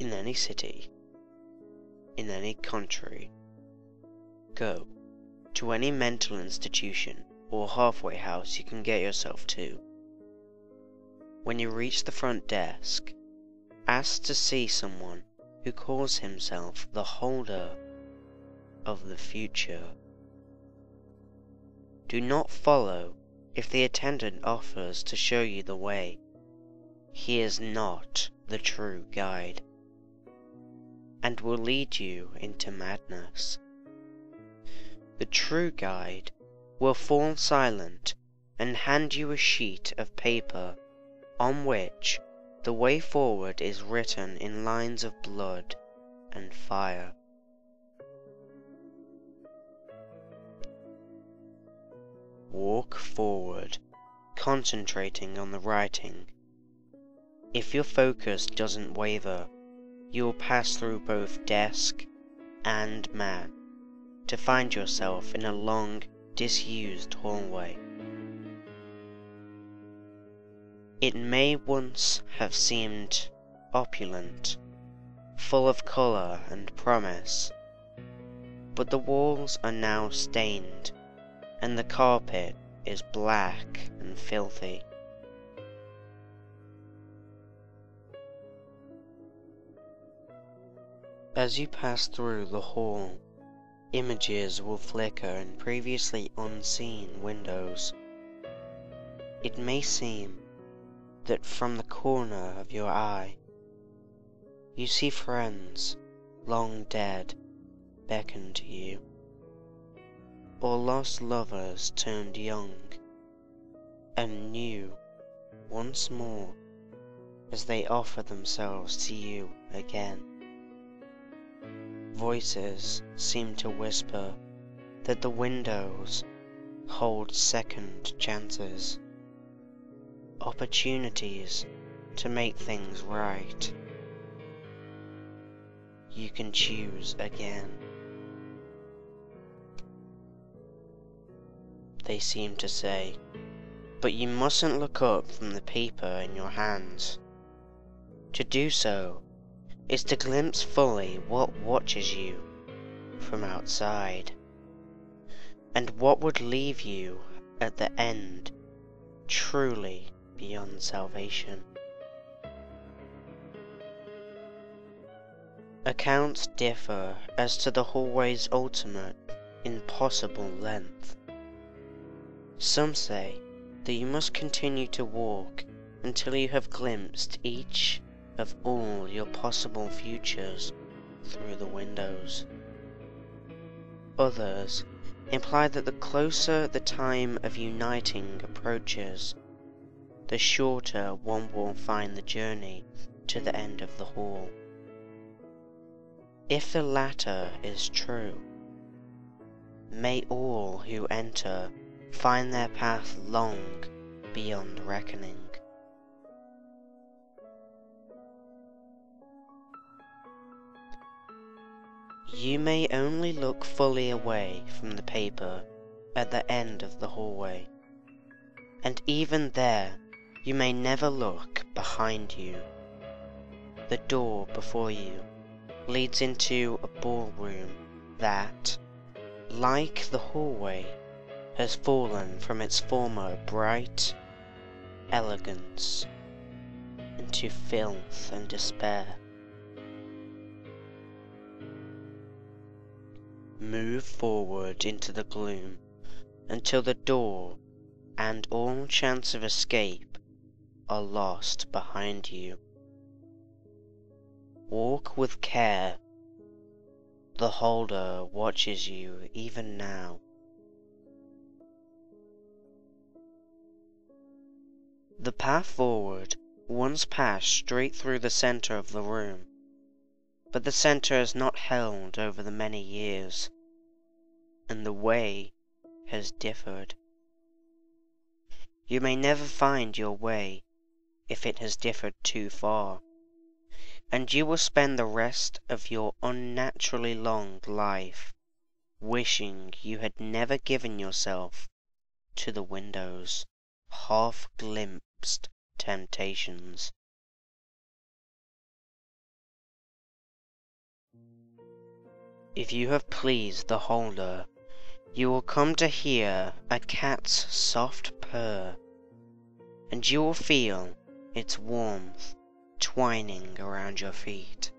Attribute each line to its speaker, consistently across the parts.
Speaker 1: in any city, in any country. Go to any mental institution or halfway house you can get yourself to. When you reach the front desk, ask to see someone who calls himself the holder of the future. Do not follow if the attendant offers to show you the way. He is not the true guide, and will lead you into madness. The true guide will fall silent and hand you a sheet of paper on which the way forward is written in lines of blood and fire. Walk forward, concentrating on the writing. If your focus doesn't waver, you will pass through both desk and man to find yourself in a long, disused hallway. It may once have seemed opulent, full of colour and promise, but the walls are now stained, and the carpet is black and filthy. As you pass through the hall, images will flicker in previously unseen windows. It may seem that from the corner of your eye, you see friends long dead beckon to you, or lost lovers turned young and new once more as they offer themselves to you again. Voices seem to whisper that the windows hold second chances, opportunities to make things right. You can choose again. They seem to say, but you mustn't look up from the paper in your hands. To do so is to glimpse fully what watches you from outside, and what would leave you at the end truly beyond salvation. Accounts differ as to the hallway's ultimate, impossible length. Some say that you must continue to walk until you have glimpsed each of all your possible futures through the windows. Others imply that the closer the time of uniting approaches, the shorter one will find the journey to the end of the hall. If the latter is true, may all who enter find their path long beyond reckoning. You may only look fully away from the paper at the end of the hallway, and even there you may never look behind you. The door before you leads into a ballroom that, like the hallway, has fallen from its former bright elegance into filth and despair. Move forward into the gloom until the door and all chance of escape are lost behind you. Walk with care. The holder watches you even now. The path forward once passed straight through the center of the room, but the center has not held over the many years, and the way has differed. You may never find your way if it has differed too far, and you will spend the rest of your unnaturally long life wishing you had never given yourself to the window's half-glimpsed temptations. If you have pleased the holder, you will come to hear a cat's soft purr, and you will feel its warmth twining around your feet.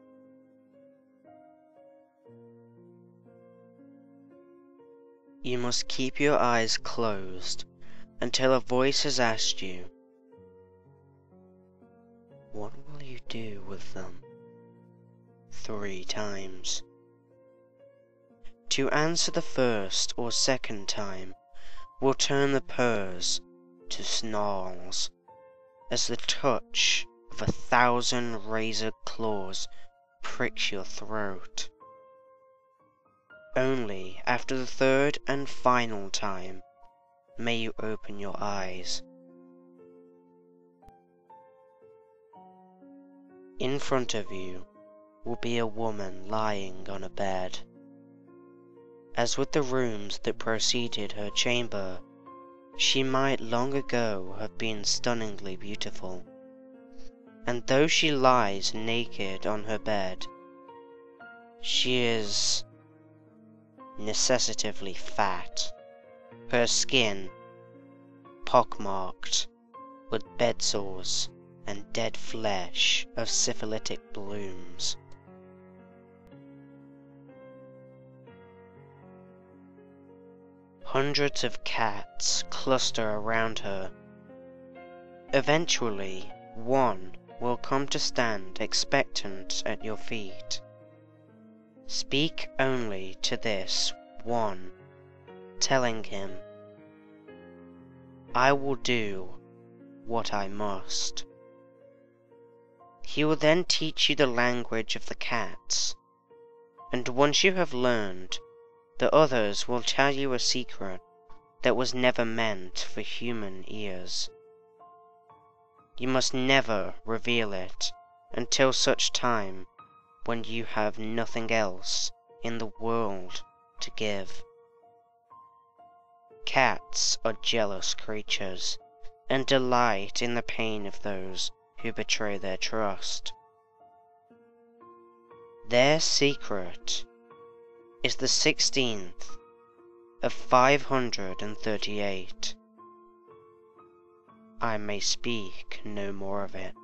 Speaker 1: You must keep your eyes closed until a voice has asked you, "What will you do with them?" 3 times. To answer the first or second time will turn the purrs to snarls, as the touch of 1,000 razor claws pricks your throat. Only after the third and final time may you open your eyes. In front of you will be a woman lying on a bed. As with the rooms that preceded her chamber, she might long ago have been stunningly beautiful, and though she lies naked on her bed, she is necessitatively fat, her skin pockmarked with bed sores and dead flesh of syphilitic blooms. Hundreds of cats cluster around her. Eventually, one will come to stand expectant at your feet. Speak only to this one, telling him, "I will do what I must." He will then teach you the language of the cats, and once you have learned, the others will tell you a secret that was never meant for human ears. You must never reveal it until such time when you have nothing else in the world to give. Cats are jealous creatures, and delight in the pain of those who betray their trust. Their secret is the 16th of 538. I may speak no more of it.